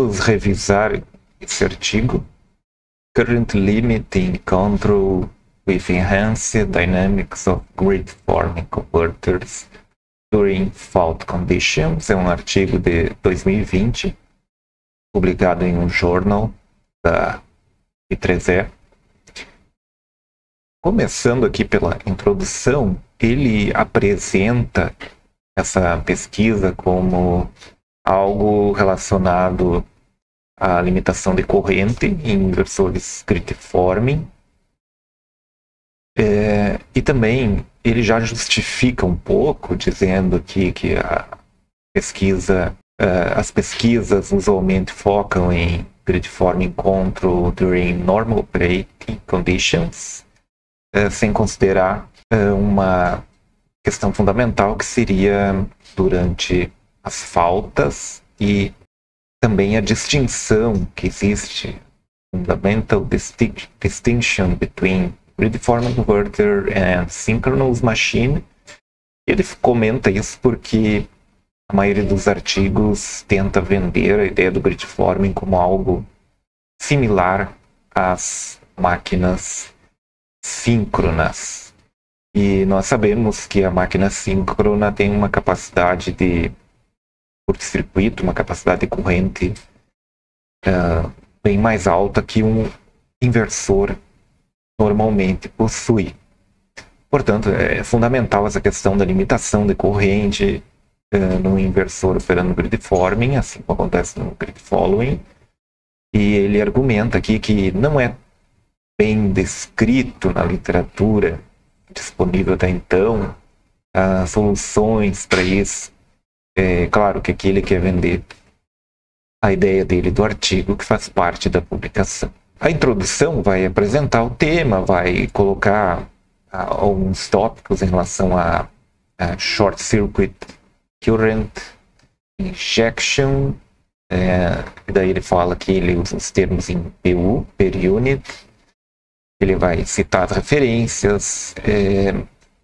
Vamos revisar esse artigo. Current limiting control with enhanced dynamics of grid forming converters during fault conditions. É um artigo de 2020, publicado em um journal da I3E. Começando aqui pela introdução, ele apresenta essa pesquisa como algo relacionado à limitação de corrente em inversores grid forming. E também ele já justifica um pouco, dizendo aqui que as pesquisas usualmente focam em grid forming control during normal operating conditions, sem considerar uma questão fundamental que seria durante as faltas e também a distinção que existe, fundamental distinction between grid forming converter and synchronous machine. Ele comenta isso porque a maioria dos artigos tenta vender a ideia do grid forming como algo similar às máquinas síncronas. E nós sabemos que a máquina síncrona tem uma capacidade de curto-circuito, uma capacidade de corrente bem mais alta que um inversor normalmente possui. Portanto, é fundamental essa questão da limitação de corrente no inversor operando no grid forming, assim como acontece no grid following. E ele argumenta aqui que não é bem descrito na literatura disponível até então as soluções para isso. É claro que aqui ele quer vender a ideia dele do artigo que faz parte da publicação. A introdução vai apresentar o tema, vai colocar alguns tópicos em relação a short circuit current injection. E daí ele fala que ele usa os termos em PU, per unit. Ele vai citar as referências,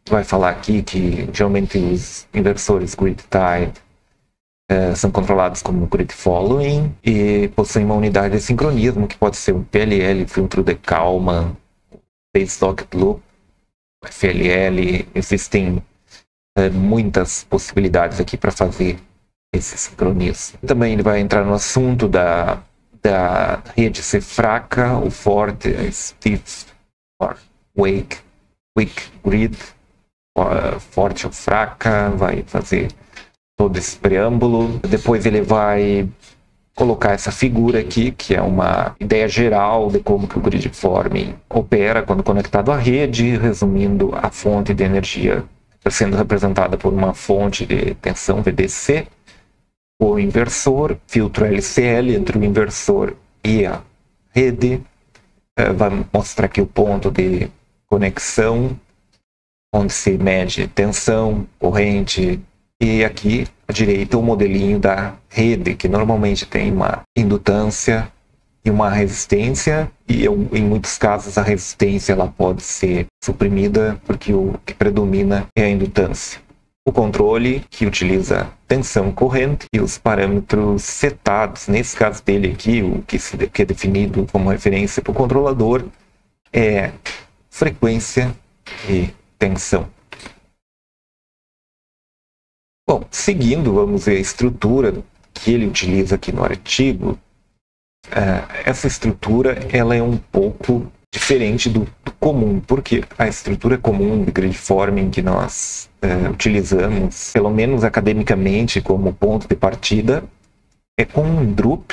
vai falar aqui que geralmente os inversores grid-tied são controlados como grid following e possuem uma unidade de sincronismo que pode ser um PLL, filtro de Kalman, phase locked loop, FLL. Existem muitas possibilidades aqui para fazer esse sincronismo. Também ele vai entrar no assunto da rede ser fraca, o forte, stiff or weak grid, forte ou fraca, vai fazer todo esse preâmbulo. Depois ele vai colocar essa figura aqui, que é uma ideia geral de como que o grid forming opera quando conectado à rede, resumindo a fonte de energia sendo representada por uma fonte de tensão VDC, o inversor, filtro LCL entre o inversor e a rede. Vai mostrar aqui o ponto de conexão, onde se mede tensão, corrente, e aqui à direita o modelinho da rede, que normalmente tem uma indutância e uma resistência, e em muitos casos a resistência ela pode ser suprimida porque o que predomina é a indutância. O controle, que utiliza tensão corrente, e os parâmetros setados. Nesse caso dele aqui, o que é definido como referência para o controlador é frequência e tensão. Bom, seguindo, vamos ver a estrutura que ele utiliza aqui no artigo. Essa estrutura ela é um pouco diferente do comum, porque a estrutura comum de grid forming que nós utilizamos, pelo menos academicamente, como ponto de partida, é com um drup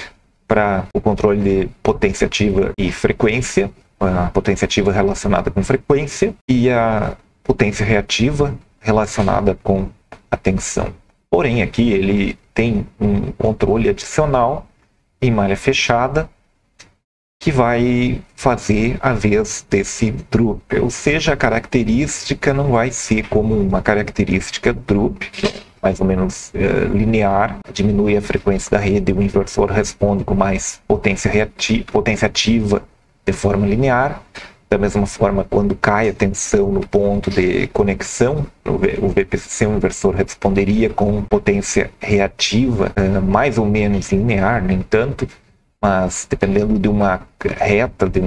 para o controle de potência ativa e frequência, a potência ativa relacionada com frequência e a potência reativa relacionada com a tensão. Porém, aqui ele tem um controle adicional em malha fechada que vai fazer a vez desse drup, ou seja, a característica não vai ser como uma característica drup, mais ou menos linear, diminui a frequência da rede, o inversor responde com mais potência ativa de forma linear, Da mesma forma, quando cai a tensão no ponto de conexão, o VPCC, o inversor, responderia com potência reativa, mais ou menos linear, nem tanto, mas dependendo de uma reta, de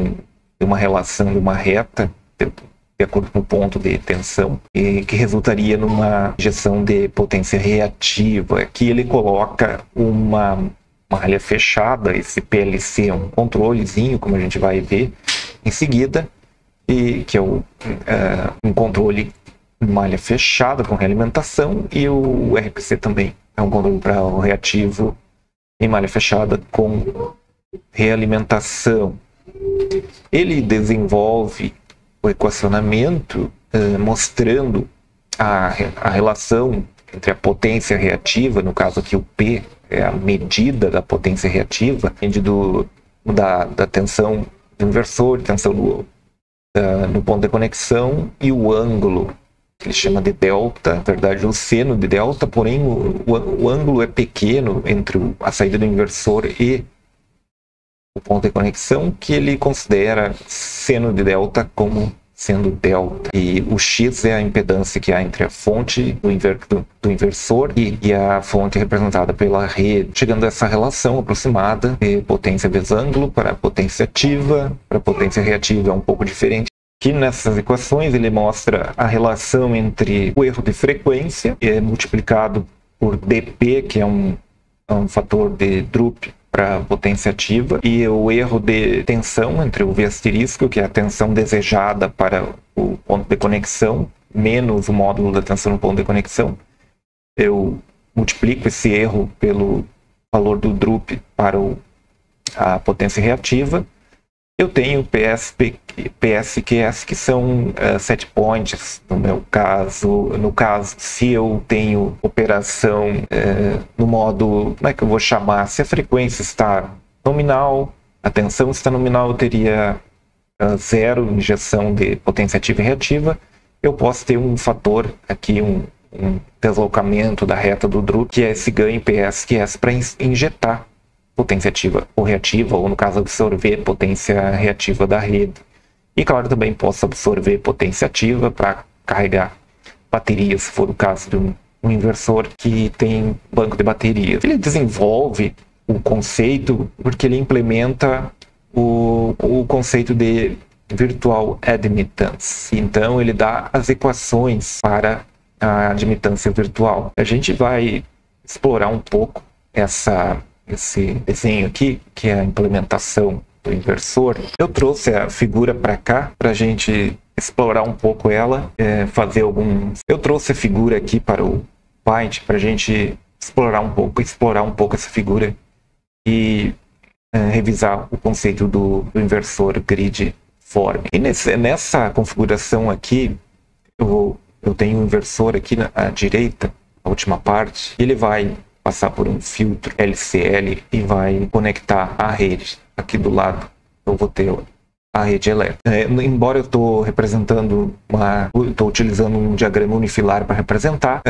uma relação de uma reta, de acordo com o ponto de tensão, e que resultaria numa injeção de potência reativa. Aqui ele coloca uma malha fechada, esse PLC é um controlezinho, como a gente vai ver em seguida, e que é um controle de malha fechada com realimentação, e o RPC também é um controle para o reativo em malha fechada com realimentação. Ele desenvolve o equacionamento mostrando a relação entre a potência reativa, no caso aqui o P é a medida da potência reativa, depende da tensão do inversor, tensão no ponto de conexão, e o ângulo, que ele chama de delta, na verdade o seno de delta, porém o ângulo é pequeno entre a saída do inversor e o ponto de conexão, que ele considera seno de delta como sendo delta. E o X é a impedância que há entre a fonte do inversor e a fonte representada pela rede, chegando a essa relação aproximada de potência vezes ângulo para a potência ativa. Para a potência reativa é um pouco diferente. Aqui nessas equações ele mostra a relação entre o erro de frequência, que é multiplicado por dP, que é um fator de Drup para potência ativa, e o erro de tensão entre o V asterisco, que é a tensão desejada para o ponto de conexão, menos o módulo da tensão no ponto de conexão. Eu multiplico esse erro pelo valor do Drup para a potência reativa. Eu tenho PSQS, que são set points, no meu caso. No caso, se eu tenho operação no modo, como é que eu vou chamar? Se a frequência está nominal, a tensão está nominal, eu teria zero injeção de potência ativa e reativa. Eu posso ter um fator aqui, um deslocamento da reta do Drup, que é esse ganho PSQS, para injetar potência ativa ou reativa, ou no caso absorver potência reativa da rede. E claro, também posso absorver potência ativa para carregar baterias, se for o caso de um inversor que tem banco de baterias. Ele desenvolve o conceito porque ele implementa o conceito de virtual admittance. Então ele dá as equações para a admitância virtual. A gente vai explorar um pouco esse desenho aqui, que é a implementação do inversor. Eu trouxe a figura para cá para a gente explorar um pouco ela, Eu trouxe a figura aqui para o Paint para a gente explorar um pouco essa figura e revisar o conceito do inversor grid form. E nessa configuração aqui, eu tenho um inversor aqui à direita, a última parte. Ele vai passar por um filtro LCL e vai conectar a rede. Aqui do lado eu vou ter a rede elétrica. Embora eu estou utilizando um diagrama unifilar para representar,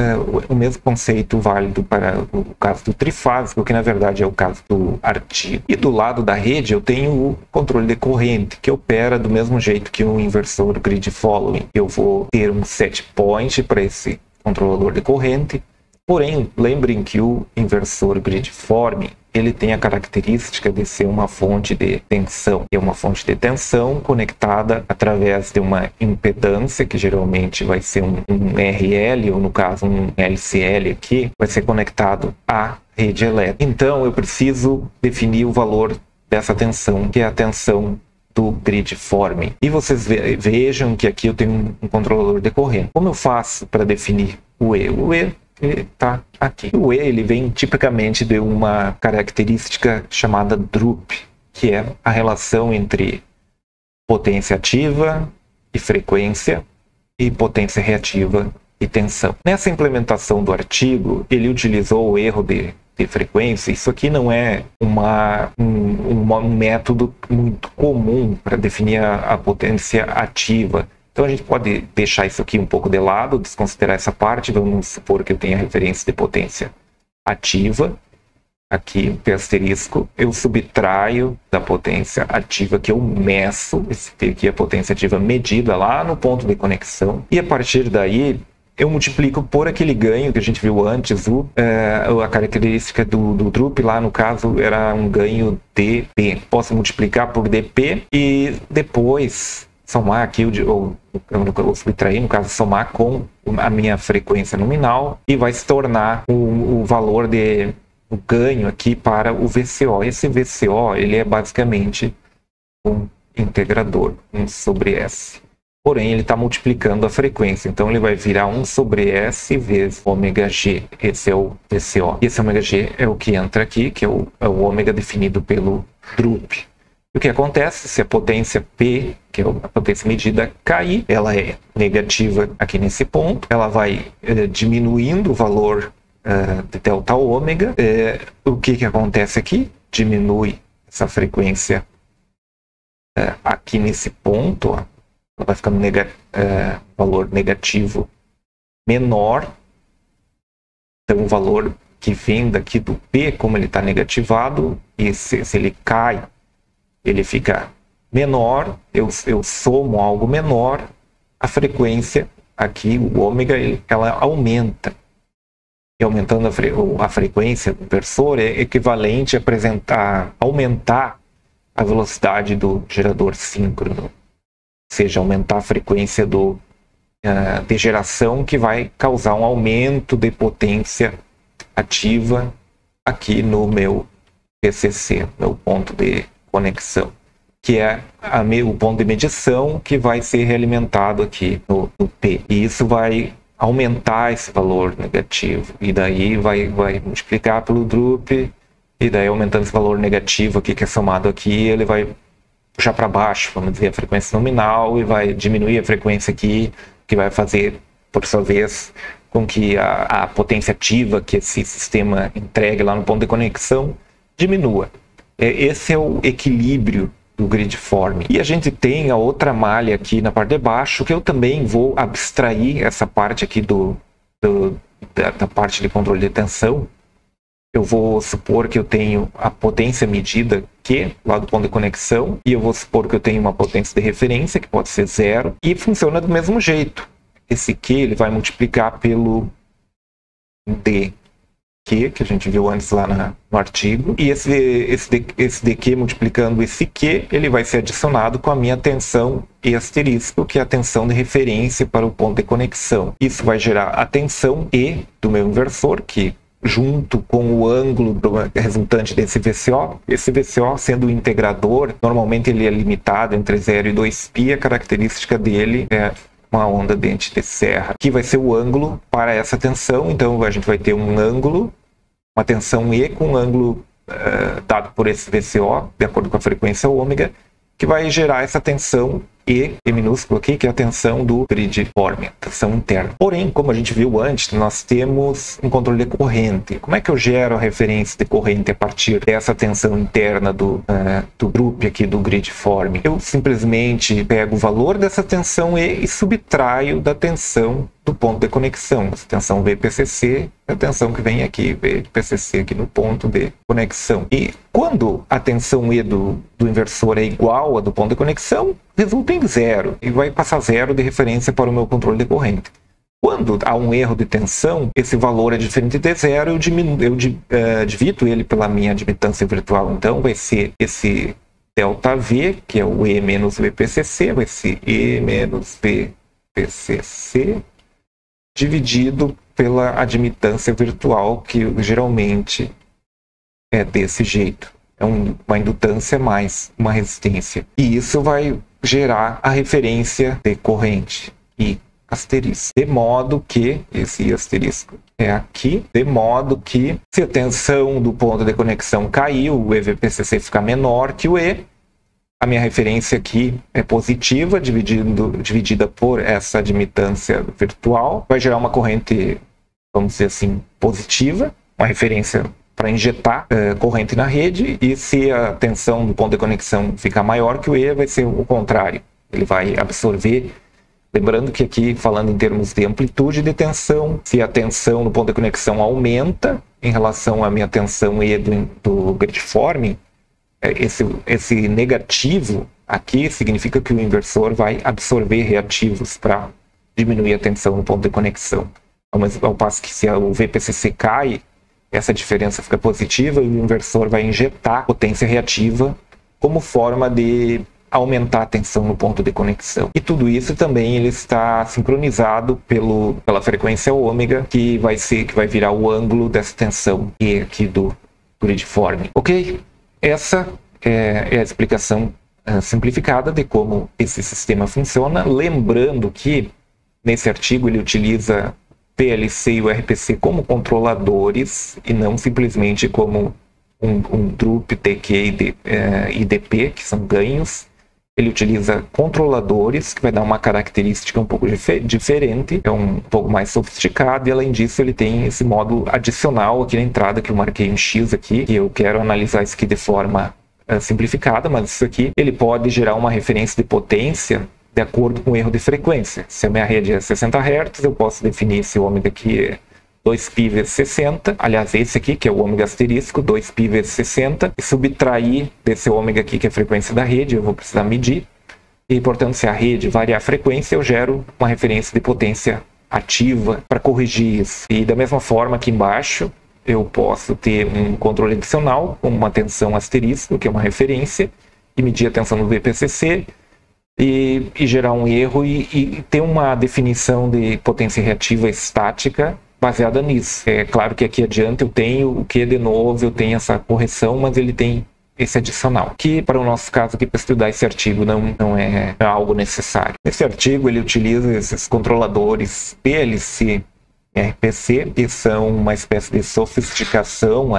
o mesmo conceito válido para o caso do trifásico, que na verdade é o caso do artigo. E do lado da rede eu tenho o controle de corrente, que opera do mesmo jeito que o inversor grid following. Eu vou ter um set point para esse controlador de corrente. Porém, lembrem que o inversor grid form, ele tem a característica de ser uma fonte de tensão. É uma fonte de tensão conectada através de uma impedância, que geralmente vai ser um RL, ou no caso um LCL aqui, vai ser conectado à rede elétrica. Então, eu preciso definir o valor dessa tensão, que é a tensão do grid forming. E vocês vejam que aqui eu tenho um controlador de corrente. Como eu faço para definir o E? O E está aqui. O E ele vem tipicamente de uma característica chamada Drup, que é a relação entre potência ativa e frequência e potência reativa e tensão. Nessa implementação do artigo, ele utilizou o erro de frequência. Isso aqui não é um método muito comum para definir a potência ativa. Então a gente pode deixar isso aqui um pouco de lado, desconsiderar essa parte. Vamos supor que eu tenha referência de potência ativa. aqui, o P asterisco, eu subtraio da potência ativa que eu meço, esse P aqui é a potência ativa medida lá no ponto de conexão, e a partir daí eu multiplico por aquele ganho que a gente viu antes, a característica do drup lá no caso era um ganho dP. Posso multiplicar por dP e depois somar aqui, ou subtrair, no caso, somar com a minha frequência nominal e vai se tornar o valor o ganho aqui para o VCO. Esse VCO, ele é basicamente um integrador, 1 sobre S. Porém, ele está multiplicando a frequência, então ele vai virar 1 sobre S vezes ômega G. Esse é o VCO. E esse ômega G é o que entra aqui, que é o ômega definido pelo drup. E o que acontece se a potência P, que é a potência medida, cair, ela é negativa aqui nesse ponto, ela vai diminuindo o valor de delta ômega. O que acontece aqui? Diminui essa frequência aqui nesse ponto, ó. Ela vai ficando valor negativo menor. Então o valor que vem daqui do P, como ele está negativado, e se ele cai, ele fica menor, eu somo algo menor, a frequência aqui, o ômega, ela aumenta. E aumentando a frequência do inversor é equivalente a aumentar a velocidade do gerador síncrono. Ou seja, aumentar a frequência de geração, que vai causar um aumento de potência ativa aqui no meu PCC, meu ponto de conexão, que é o ponto de medição que vai ser realimentado aqui no P. E isso vai aumentar esse valor negativo, e daí vai multiplicar pelo drup, e daí aumentando esse valor negativo aqui, que é somado aqui, ele vai puxar para baixo, vamos dizer, a frequência nominal, e vai diminuir a frequência aqui, que vai fazer, por sua vez, com que a potência ativa que esse sistema entregue lá no ponto de conexão diminua. Esse é o equilíbrio do gridform. E a gente tem a outra malha aqui na parte de baixo, que eu também vou abstrair essa parte aqui da parte de controle de tensão. Eu vou supor que eu tenho a potência medida Q, lá do ponto de conexão, e eu vou supor que eu tenho uma potência de referência, que pode ser 0, e funciona do mesmo jeito. Esse Q ele vai multiplicar pelo dQ, que a gente viu antes lá no artigo, e esse dQ multiplicando esse Q, ele vai ser adicionado com a minha tensão E asterisco, que é a tensão de referência para o ponto de conexão. Isso vai gerar a tensão E do meu inversor, que junto com o ângulo resultante desse VCO. Esse VCO, sendo o integrador, normalmente ele é limitado entre 0 e 2π, a característica dele é uma onda dente de serra, que vai ser o ângulo para essa tensão. Então a gente vai ter um ângulo, uma tensão E com um ângulo dado por esse VCO, de acordo com a frequência ômega, que vai gerar essa tensão E minúsculo aqui, que é a tensão do gridform, tensão interna. Porém, como a gente viu antes, nós temos um controle de corrente. Como é que eu gero a referência de corrente a partir dessa tensão interna do drup aqui do gridform? Eu simplesmente pego o valor dessa tensão E e subtraio da tensão do ponto de conexão. Essa tensão VPCC é a tensão que vem aqui, VPCC aqui no ponto de conexão. E quando a tensão E do inversor é igual à do ponto de conexão, resulta em 0 e vai passar 0 de referência para o meu controle de corrente. Quando há um erro de tensão, esse valor é diferente de 0, eu divido ele pela minha admitância virtual. Então vai ser esse ΔV, que é o E menos VPCC, vai ser E menos VPCC, dividido pela admitância virtual, que geralmente é desse jeito. É uma indutância mais uma resistência. E isso vai gerar a referência de corrente, I asterisco. De modo que, esse I asterisco é aqui, de modo que, se a tensão do ponto de conexão cair, o EVPCC ficar menor que o E, a minha referência aqui é positiva, dividida por essa admitância virtual, vai gerar uma corrente, vamos dizer assim, positiva, uma referência para injetar corrente na rede, e se a tensão do ponto de conexão ficar maior que o E, vai ser o contrário. Ele vai absorver Lembrando que aqui, falando em termos de amplitude de tensão, se a tensão no ponto de conexão aumenta em relação à minha tensão E do grid forming, esse negativo aqui significa que o inversor vai absorver reativos para diminuir a tensão no ponto de conexão. Ao passo que se o VPCC cai, essa diferença fica positiva e o inversor vai injetar potência reativa como forma de aumentar a tensão no ponto de conexão. E tudo isso também ele está sincronizado pela frequência ômega, que vai virar o ângulo dessa tensão E aqui do grid forming. Ok? Essa é a explicação simplificada de como esse sistema funciona. Lembrando que nesse artigo ele utiliza PLC e o RPC como controladores e não simplesmente como um drup, TQ e DP, que são ganhos. Ele utiliza controladores, que vai dar uma característica um pouco diferente, é um pouco mais sofisticado, e além disso ele tem esse módulo adicional aqui na entrada, que eu marquei um X aqui, e eu quero analisar isso aqui de forma simplificada, mas isso aqui ele pode gerar uma referência de potência de acordo com o erro de frequência. Se a minha rede é 60 Hz, eu posso definir esse ômega aqui 2π vezes 60, aliás, esse aqui, que é o ômega asterisco, 2π vezes 60, e subtrair desse ômega aqui, que é a frequência da rede, eu vou precisar medir, e, portanto, se a rede variar a frequência, eu gero uma referência de potência ativa para corrigir isso. E da mesma forma, aqui embaixo, eu posso ter um controle adicional, com uma tensão asterisco, que é uma referência, e medir a tensão do VPCC, e gerar um erro e ter uma definição de potência reativa estática, baseada nisso. É claro que aqui adiante eu tenho o Q de novo, eu tenho essa correção, mas ele tem esse adicional, que para o nosso caso aqui, para estudar esse artigo, não é algo necessário. Nesse artigo ele utiliza esses controladores PLC e RPC, que são uma espécie de sofisticação,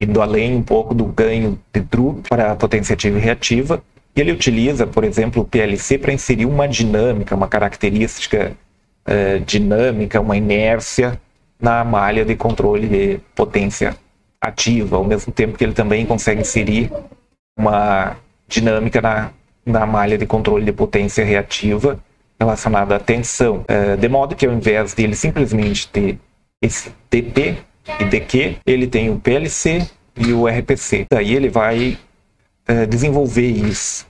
indo além um pouco do ganho de drup para a potência ativa e reativa. E ele utiliza, por exemplo, o PLC para inserir uma dinâmica, uma característica dinâmica, uma inércia na malha de controle de potência ativa, ao mesmo tempo que ele também consegue inserir uma dinâmica na malha de controle de potência reativa relacionada à tensão, de modo que ao invés de ele simplesmente ter esse DP e DQ, ele tem o PLC e o RPC. Daí ele vai desenvolver isso.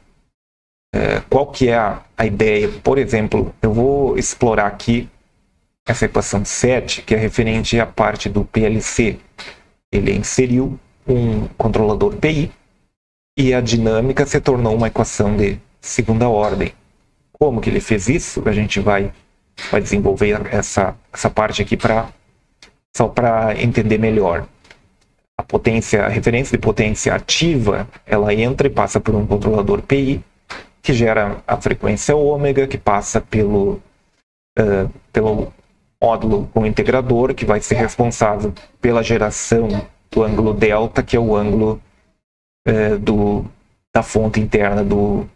Qual que é a ideia? Por exemplo, eu vou explorar aqui essa equação 7, que é referente à parte do PLC. Ele inseriu um controlador PI e a dinâmica se tornou uma equação de segunda ordem. Como que ele fez isso? A gente vai desenvolver essa parte aqui só para entender melhor. A referência de potência ativa, ela entra e passa por um controlador PI, que gera a frequência ômega, que passa pelo módulo com integrador, que vai ser responsável pela geração do ângulo delta, que é o ângulo da fonte interna do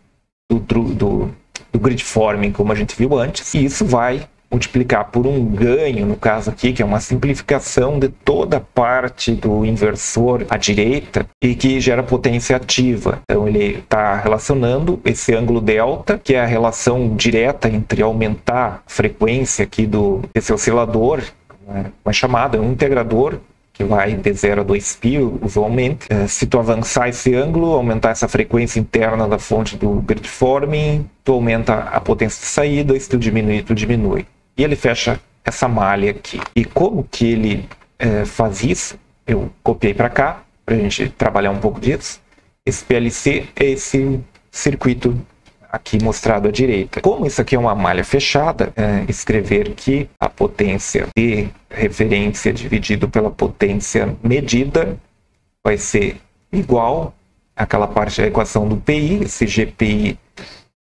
grid forming, como a gente viu antes. E isso vai multiplicar por um ganho, no caso aqui, que é uma simplificação de toda a parte do inversor à direita e que gera potência ativa. Então ele está relacionando esse ângulo delta, que é a relação direta entre aumentar a frequência aqui desse oscilador, como é chamado, é um integrador, que vai de 0 a 2π, usualmente. Se tu avançar esse ângulo, aumentar essa frequência interna da fonte do grid forming, tu aumenta a potência de saída, e se tu diminui, tu diminui. E ele fecha essa malha aqui. E como que ele faz isso? Eu copiei para cá, para a gente trabalhar um pouco disso. Esse PLC é esse circuito aqui mostrado à direita. Como isso aqui é uma malha fechada, escrever que a potência de referência dividido pela potência medida vai ser igual àquela parte da equação do PI. Esse GPI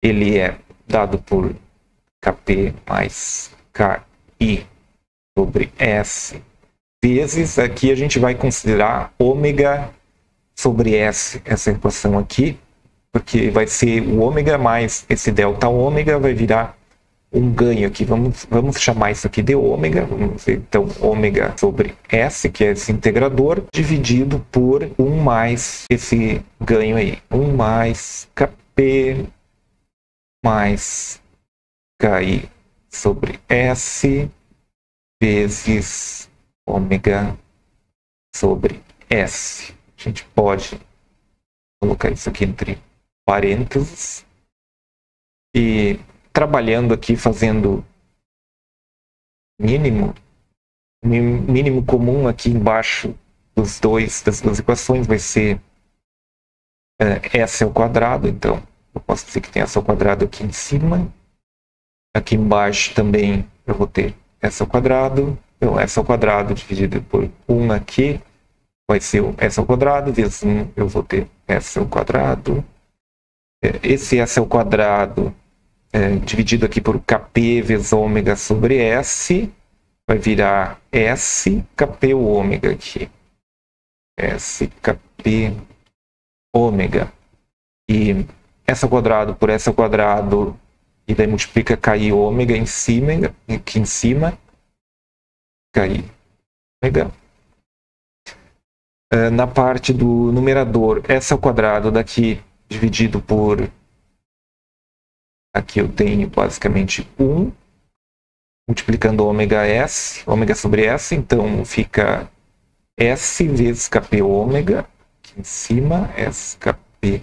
ele é dado por Kp mais Ki sobre S vezes, aqui a gente vai considerar ômega sobre S, essa equação aqui, porque vai ser o ômega mais esse delta ômega vai virar um ganho aqui. Vamos chamar isso aqui de ômega. Vamos ver, então, ômega sobre S, que é esse integrador, dividido por 1 mais esse ganho aí. 1 mais Kp mais KI sobre S vezes ômega sobre S. A gente pode colocar isso aqui entre parênteses e trabalhando aqui, fazendo mínimo comum aqui embaixo das duas equações vai ser S ao quadrado. Então eu posso dizer que tem S ao quadrado aqui em cima. Aqui embaixo também eu vou ter S ao quadrado. Então S ao quadrado dividido por 1 aqui vai ser o S ao quadrado, vezes 1 eu vou ter S ao quadrado. Esse S ao quadrado dividido aqui por Kp vezes ômega sobre S vai virar S Kp ômega aqui. S Kp ômega. E S ao quadrado por S ao quadrado, e daí multiplica KI ômega em cima, aqui em cima. KI ômega. Na parte do numerador, S ao quadrado daqui dividido por... Aqui eu tenho basicamente 1, multiplicando ômega sobre S, então fica S vezes Kp ômega, aqui em cima, S Kp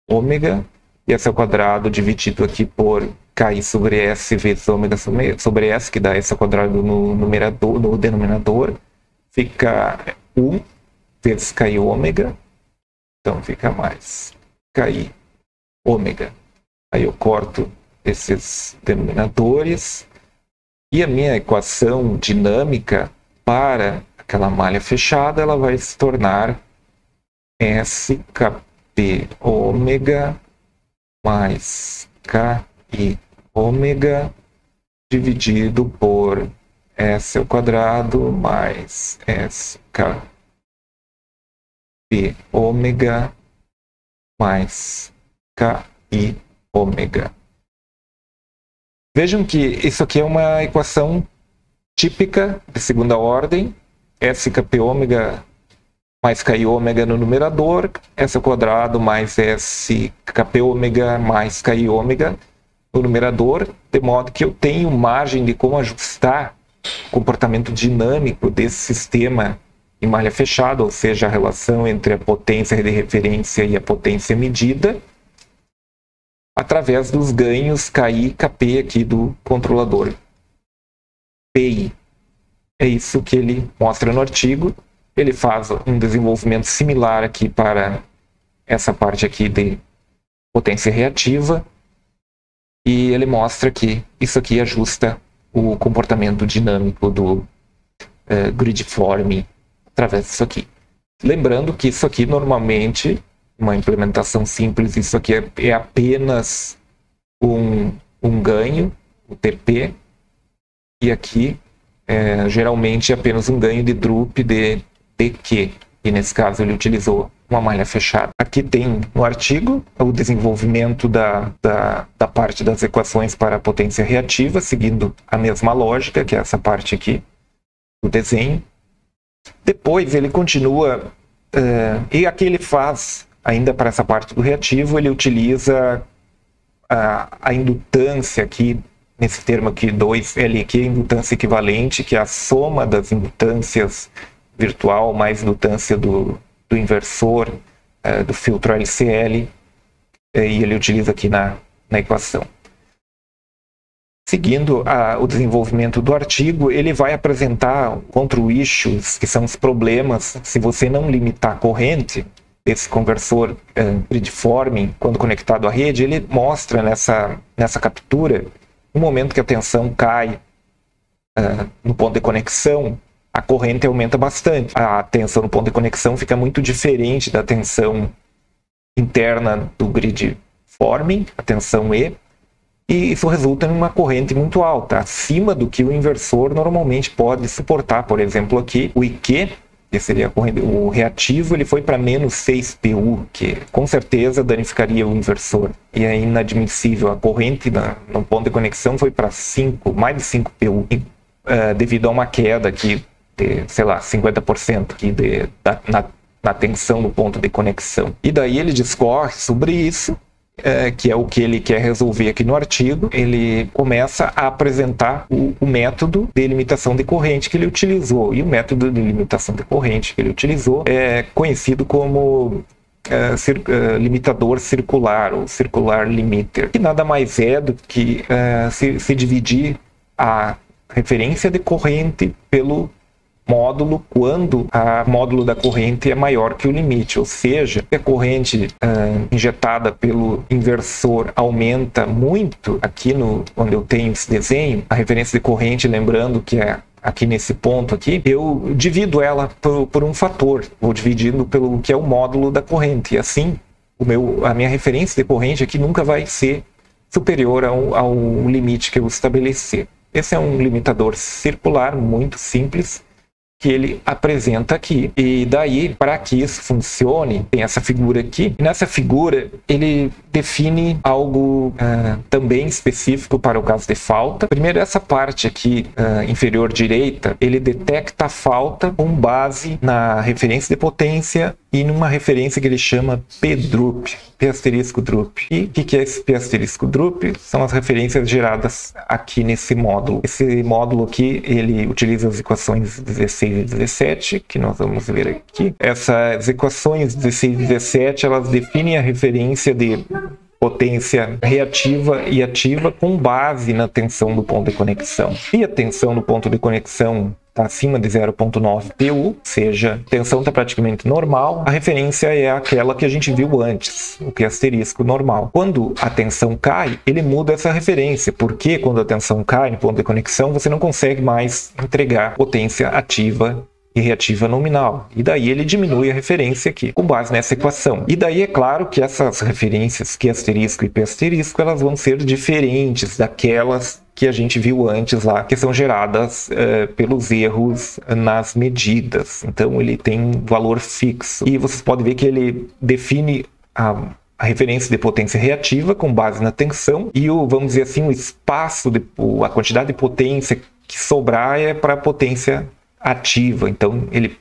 ômega, e S ao quadrado dividido aqui por KI sobre S vezes ômega sobre S, que dá S ao quadrado no denominador, fica 1 vezes KI ômega, então fica mais KI ômega. Aí eu corto esses denominadores e a minha equação dinâmica para aquela malha fechada ela vai se tornar SKP ômega mais KI ômega dividido por S ao quadrado mais SKP ômega mais KI ômega. Vejam que isso aqui é uma equação típica de segunda ordem. SKP ômega mais KI ômega no numerador, S ao quadrado mais SKP ômega mais KI ômega no numerador, de modo que eu tenho margem de como ajustar o comportamento dinâmico desse sistema em malha fechada, ou seja, a relação entre a potência de referência e a potência medida, através dos ganhos KI e KP aqui do controlador PI. É isso que ele mostra no artigo. Ele faz um desenvolvimento similar aqui para essa parte aqui de potência reativa. E ele mostra que isso aqui ajusta o comportamento dinâmico do grid forming através disso aqui. Lembrando que isso aqui normalmente, uma implementação simples, isso aqui é apenas um ganho, o TP, e aqui geralmente é apenas um ganho de drup de DQ, e nesse caso ele utilizou uma malha fechada. Aqui tem no artigo o desenvolvimento da parte das equações para a potência reativa, seguindo a mesma lógica, que é essa parte aqui do desenho. Depois ele continua, e aqui ele faz, ainda para essa parte do reativo, ele utiliza a indutância aqui, nesse termo aqui 2L, que é a indutância equivalente, que é a soma das indutâncias virtual mais indutância do inversor do filtro LCL, e ele utiliza aqui na equação. Seguindo o desenvolvimento do artigo, ele vai apresentar control issues, que são os problemas se você não limitar a corrente desse conversor grid forming quando conectado à rede. Ele mostra nessa captura, no momento que a tensão cai no ponto de conexão, a corrente aumenta bastante. A tensão no ponto de conexão fica muito diferente da tensão interna do grid forming, a tensão E, e isso resulta em uma corrente muito alta, acima do que o inversor normalmente pode suportar. Por exemplo, aqui o IQ, que seria a corrente, o reativo, ele foi para menos 6 PU, que com certeza danificaria o inversor. E é inadmissível, a corrente no ponto de conexão foi para mais de 5 PU, devido a uma queda aqui de, sei lá, 50% aqui na tensão no ponto de conexão. E daí ele discorre sobre isso. que é o que ele quer resolver aqui no artigo, ele começa a apresentar o método de limitação de corrente que ele utilizou. E o método de limitação de corrente que ele utilizou é conhecido como limitador circular, ou circular limiter, que nada mais é do que se dividir a referência de corrente pelo módulo quando o módulo da corrente é maior que o limite, ou seja, se a corrente injetada pelo inversor aumenta muito, aqui onde eu tenho esse desenho, a referência de corrente, lembrando que é aqui nesse ponto aqui, eu divido ela por um fator, vou dividindo pelo que é o módulo da corrente, e assim a minha referência de corrente aqui nunca vai ser superior ao limite que eu estabelecer. Esse é um limitador circular muito simples, que ele apresenta aqui. E daí, para que isso funcione, tem essa figura aqui. E nessa figura, ele define algo também específico para o caso de falta. Primeiro, essa parte aqui, inferior direita, ele detecta a falta com base na referência de potência e numa referência que ele chama P-drup, P*drup. E o que é esse P*drup? São as referências geradas aqui nesse módulo. Esse módulo aqui, ele utiliza as equações 16 e 17, que nós vamos ver aqui. Essas equações 16 e 17, elas definem a referência de potência reativa e ativa com base na tensão do ponto de conexão. Se a tensão do ponto de conexão está acima de 0,9 PU, ou seja, a tensão está praticamente normal, a referência é aquela que a gente viu antes, o que é asterisco normal. Quando a tensão cai, ele muda essa referência, porque quando a tensão cai no ponto de conexão, você não consegue mais entregar potência ativa e reativa nominal. E daí ele diminui a referência aqui, com base nessa equação. E daí é claro que essas referências, Q asterisco e P asterisco, elas vão ser diferentes daquelas que a gente viu antes lá, que são geradas pelos erros nas medidas. Então ele tem um valor fixo. E vocês podem ver que ele define a referência de potência reativa com base na tensão e vamos dizer assim, o espaço, a quantidade de potência que sobrar é para a potência ativa. Então ele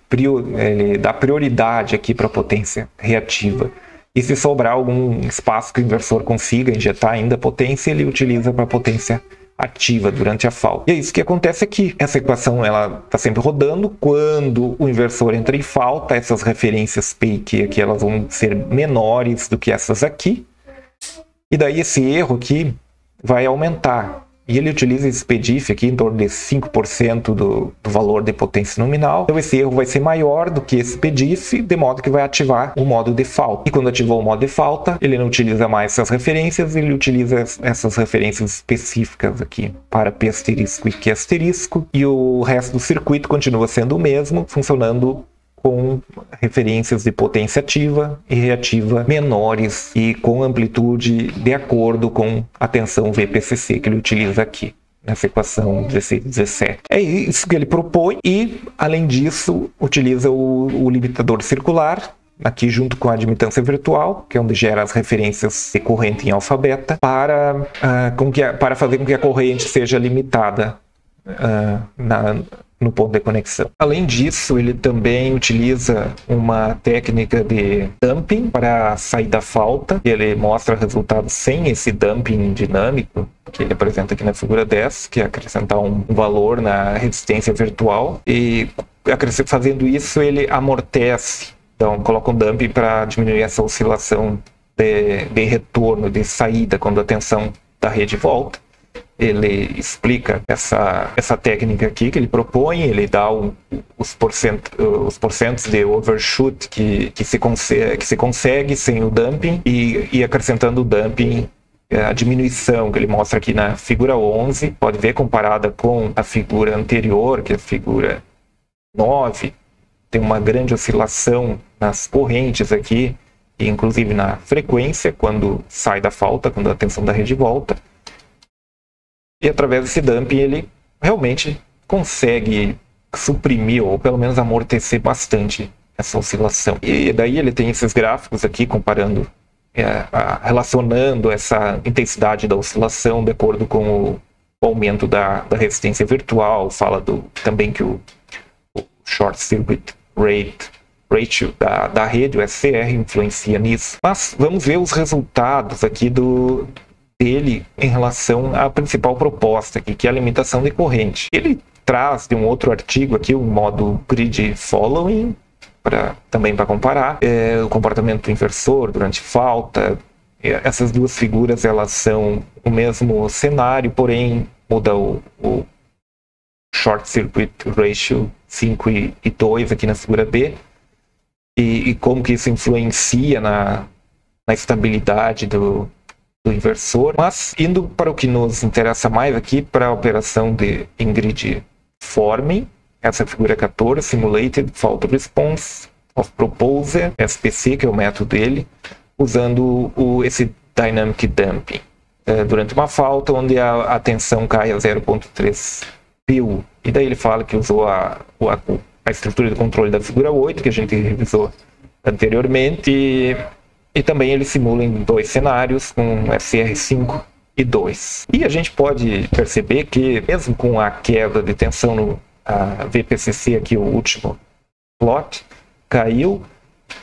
dá prioridade aqui para a potência reativa. E se sobrar algum espaço que o inversor consiga injetar ainda potência, ele utiliza para potência ativa durante a falta. E é isso que acontece aqui. Essa equação ela está sempre rodando. Quando o inversor entra em falta, essas referências P e Q aqui elas vão ser menores do que essas aqui. E daí esse erro aqui vai aumentar. E ele utiliza esse PDIF aqui em torno de 5% do valor de potência nominal. Então esse erro vai ser maior do que esse PDIF, de modo que vai ativar o modo de falta. E quando ativou o modo de falta, ele não utiliza mais essas referências, ele utiliza essas referências específicas aqui para P asterisco e Q asterisco. E o resto do circuito continua sendo o mesmo, funcionando com referências de potência ativa e reativa menores e com amplitude de acordo com a tensão VPCC que ele utiliza aqui nessa equação 16 e 17. É isso que ele propõe e, além disso, utiliza o limitador circular aqui junto com a admitância virtual, que é onde gera as referências de corrente em alfa beta, para fazer com que a corrente seja limitada no ponto de conexão. Além disso, ele também utiliza uma técnica de dumping para sair da falta. Ele mostra resultados sem esse dumping dinâmico, que ele apresenta aqui na figura 10, que é acrescentar um valor na resistência virtual. E fazendo isso, ele amortece. Então, coloca um dumping para diminuir essa oscilação de retorno, de saída, quando a tensão da rede volta. Ele explica essa técnica aqui que ele propõe, ele dá os porcentos de overshoot que se consegue sem o dumping e acrescentando o dumping, a diminuição que ele mostra aqui na figura 11, pode ver comparada com a figura anterior, que é a figura 9, tem uma grande oscilação nas correntes aqui, e inclusive na frequência, quando sai da falta, quando a tensão da rede volta. E através desse dumping ele realmente consegue suprimir ou pelo menos amortecer bastante essa oscilação. E daí ele tem esses gráficos aqui comparando, relacionando essa intensidade da oscilação de acordo com o aumento da resistência virtual. Fala também que o short circuit rate ratio da rede, o SCR, influencia nisso. Mas vamos ver os resultados aqui dele em relação à principal proposta aqui, que é a limitação de corrente. Ele traz de um outro artigo aqui um modo grid following, também para comparar o comportamento do inversor durante falta. Essas duas figuras elas são o mesmo cenário, porém muda o short circuit ratio 5 e 2 aqui na figura B, e como que isso influencia na estabilidade do inversor. Mas indo para o que nos interessa mais aqui, para a operação em grid forming, essa figura 14, Simulated Fault Response of Proposer, SPC, que é o método dele, usando esse Dynamic Damping. Durante uma falta, onde a tensão cai a 0.3 PU. E daí ele fala que usou a estrutura de controle da figura 8, que a gente revisou anteriormente, e também ele simula em dois cenários, com SR5 e 2. E a gente pode perceber que, mesmo com a queda de tensão no VPCC, aqui o último plot, caiu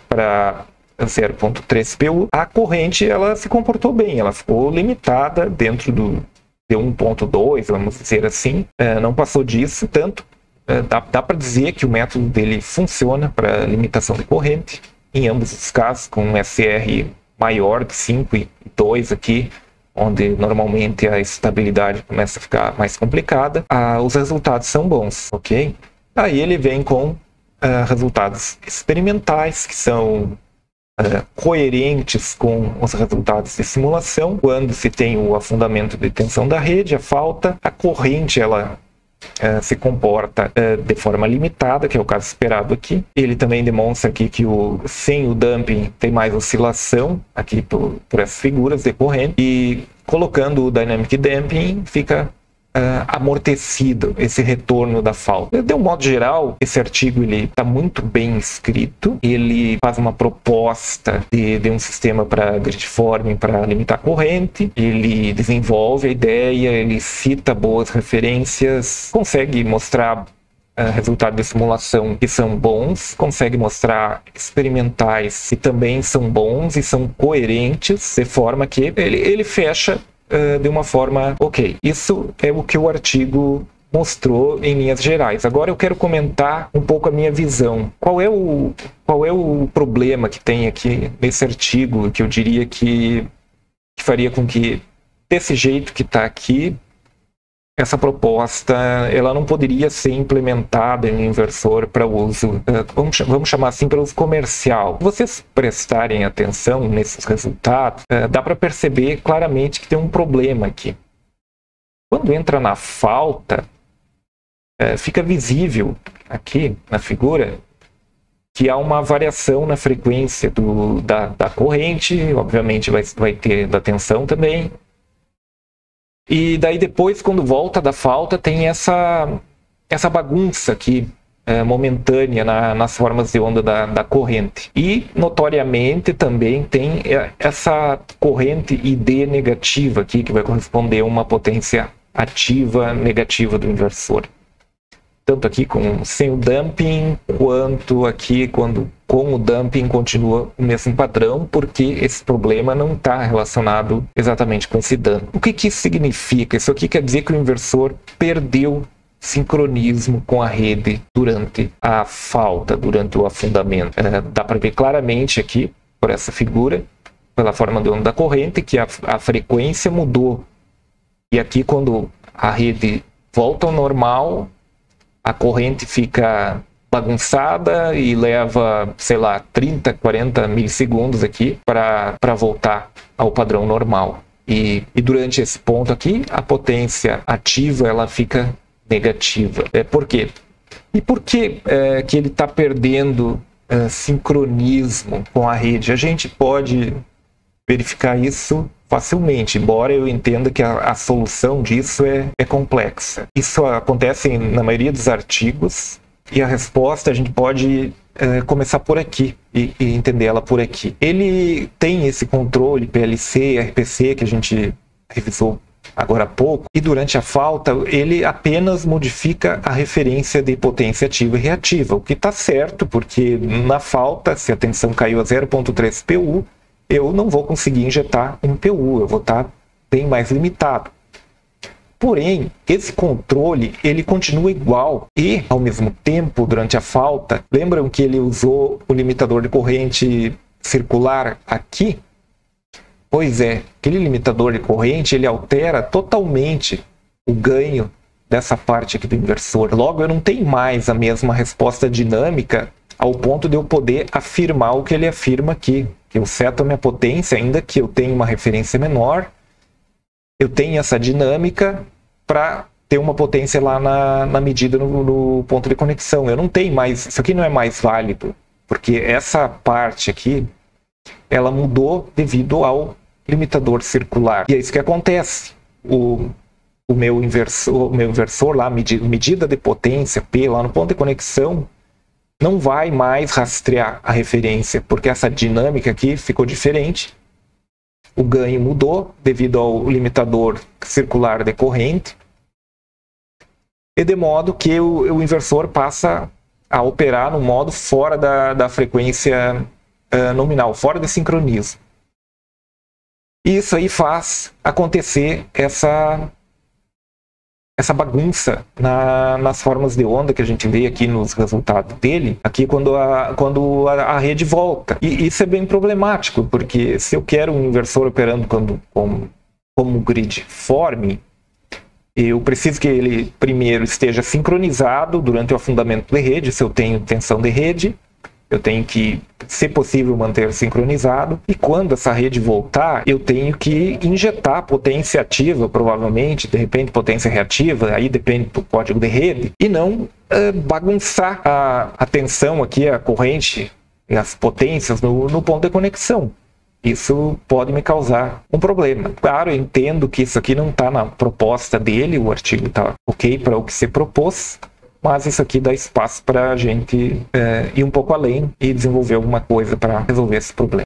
para 0.3 PU, a corrente ela se comportou bem, ela ficou limitada dentro de 1.2, vamos dizer assim, não passou disso, tanto dá para dizer que o método dele funciona para limitação de corrente, em ambos os casos, com um SR maior de 5 e 2 aqui, onde normalmente a estabilidade começa a ficar mais complicada, os resultados são bons, ok? Aí ele vem com resultados experimentais, que são coerentes com os resultados de simulação, quando se tem o afundamento de tensão da rede, a falta, a corrente ela se comporta de forma limitada, que é o caso esperado aqui. Ele também demonstra aqui que sem o dumping tem mais oscilação aqui por essas figuras de corrente, e colocando o Dynamic Damping fica amortecido esse retorno da falta. De um modo geral, esse artigo está muito bem escrito. Ele faz uma proposta de um sistema para grid forming para limitar a corrente. Ele desenvolve a ideia, ele cita boas referências, consegue mostrar resultados de simulação que são bons, consegue mostrar experimentais que também são bons e são coerentes, de forma que ele fecha de uma forma ok. Isso é o que o artigo mostrou em linhas gerais. Agora eu quero comentar um pouco a minha visão. Qual é o problema que tem aqui nesse artigo, que eu diria que faria com que, desse jeito que está aqui, essa proposta ela não poderia ser implementada em um inversor para uso, vamos chamar assim, para uso comercial. Se vocês prestarem atenção nesses resultados, dá para perceber claramente que tem um problema aqui. Quando entra na falta, fica visível aqui na figura que há uma variação na frequência da corrente, obviamente vai ter da tensão também. E daí depois, quando volta da falta, tem essa bagunça aqui, momentânea nas formas de onda da corrente. E, notoriamente, também tem essa corrente ID negativa aqui, que vai corresponder a uma potência ativa negativa do inversor. Tanto aqui sem o dumping, quanto aqui com o dumping continua o mesmo padrão, porque esse problema não está relacionado exatamente com esse dano. O que isso significa? Isso aqui quer dizer que o inversor perdeu sincronismo com a rede durante a falta, durante o afundamento. Dá para ver claramente aqui, por essa figura, pela forma de onda da corrente, que a frequência mudou. E aqui, quando a rede volta ao normal, a corrente fica bagunçada e leva, sei lá, 30, 40 milissegundos aqui para voltar ao padrão normal. E durante esse ponto aqui, a potência ativa ela fica negativa. Por quê? E por que que ele está perdendo sincronismo com a rede? A gente pode verificar isso facilmente, embora eu entenda que a solução disso é complexa. Isso acontece na maioria dos artigos, e a resposta a gente pode começar por aqui e entender ela por aqui. Ele tem esse controle PLC e RPC que a gente revisou agora há pouco, e durante a falta ele apenas modifica a referência de potência ativa e reativa, o que está certo, porque na falta, se a tensão caiu a 0,3 PU, eu não vou conseguir injetar um PU, eu vou estar bem mais limitado. Porém, esse controle ele continua igual e, ao mesmo tempo, durante a falta, lembram que ele usou o limitador de corrente circular aqui? Pois é, aquele limitador de corrente ele altera totalmente o ganho dessa parte aqui do inversor. Logo, eu não tenho mais a mesma resposta dinâmica ao ponto de eu poder afirmar o que ele afirma aqui, que eu seto a minha potência, ainda que eu tenha uma referência menor, eu tenho essa dinâmica para ter uma potência lá na medida no ponto de conexão. Eu não tenho mais, isso aqui não é mais válido, porque essa parte aqui, ela mudou devido ao limitador circular. E é isso que acontece. O meu inversor lá, medida de potência, P, lá no ponto de conexão, não vai mais rastrear a referência, porque essa dinâmica aqui ficou diferente. O ganho mudou devido ao limitador circular de corrente, e de modo que o inversor passa a operar no modo fora da frequência nominal, fora de sincronismo. E isso aí faz acontecer essa bagunça nas formas de onda que a gente vê aqui nos resultados dele, aqui quando a rede volta. E isso é bem problemático, porque se eu quero um inversor operando como gridform, eu preciso que ele primeiro esteja sincronizado durante o afundamento de rede. Se eu tenho tensão de rede, eu tenho que, se possível, manter sincronizado. E quando essa rede voltar, eu tenho que injetar potência ativa, provavelmente, de repente potência reativa, aí depende do código de rede, e não bagunçar a tensão aqui, a corrente, as potências no ponto de conexão. Isso pode me causar um problema. Claro, eu entendo que isso aqui não está na proposta dele, o artigo está ok para o que se propôs, mas isso aqui dá espaço para a gente ir um pouco além e desenvolver alguma coisa para resolver esse problema.